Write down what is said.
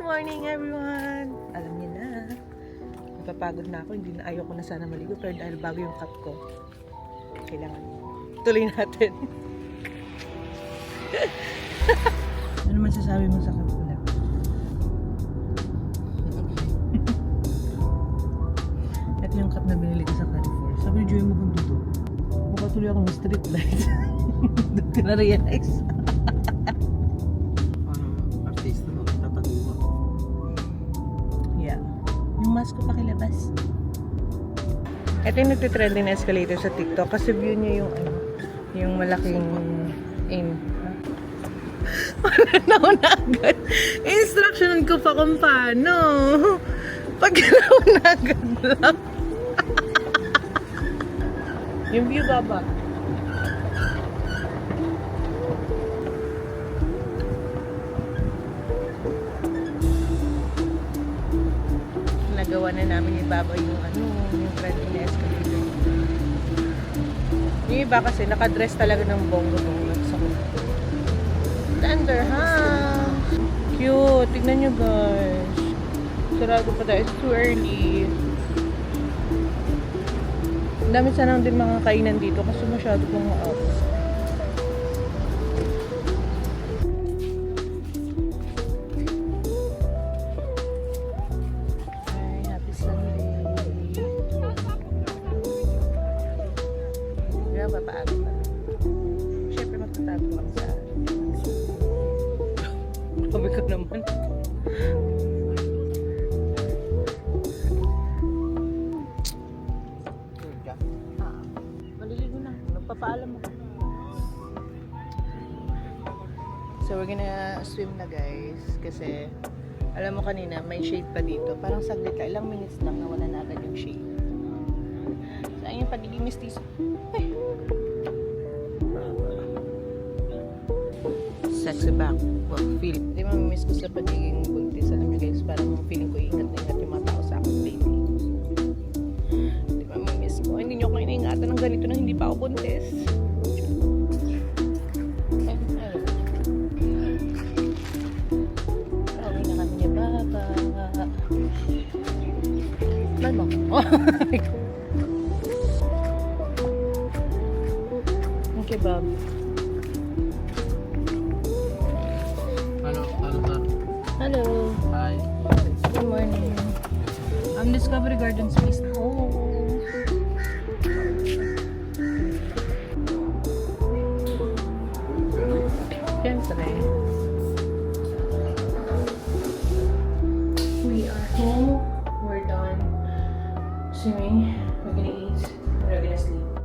morning everyone! Alam niyo na, napapagod na ako, hindi na ayoko na sana maligo pero dahil bago yung cut ko, kailangan tuloy natin. Ano naman sasabi mo sa cut ko na? Ito yung cut na binili ko sa Carrefour. Sabi ni Joy mo kung dudo. Mukha tuloy akong street light. Doon ka na-realize. Artista mo, tataguwa. Yeah. Yung mask ko pakilabas. Ito yung nagtitrending na escalator sa TikTok kasi view niya yung ano, yung malaking in. Nauna agad. Instruction ko pa kung paano. Pag nauna agad lang. Yung view baba. Nagawa na namin yung baba yung ano, yung trending na escalator. Yung iba kasi nakadress talaga ng bongga-bongga sa kulit. Tender, ha? Cute. Tignan nyo, guys. Sarado pa tayo. It's too early. Ang dami sanang din mga kainan dito kasi masyado pong out. Ay, happy Sunday. Kaya papaaga pa. Siyempre matatago lang sa sabi ko naman. Maliligo na. Nagpapaalam ako. So we're gonna swim na guys. Kasi alam mo kanina may shade pa dito. Parang saglit lang. Ilang minutes lang nawala na agad yung shade. Saan yung pagiging mistiso? Ay! Sexy back. Well, feel. Hindi mamimiss ko sa pagiging buntis. Alam niyo guys, parang feeling ko ingat na ingat yung mga tao sa akin, baby. Hindi mamimiss ko. Hindi niyo ako inaingatan ng ganito nang hindi pa ako buntis. Pauwi na kami niya, baba. Lan mo? Okay, Bob. Hello. Hi. Good morning. Discovery Garden Space. Oh. Siyempre. We are home. We're done swimming. We're gonna eat. We're gonna sleep.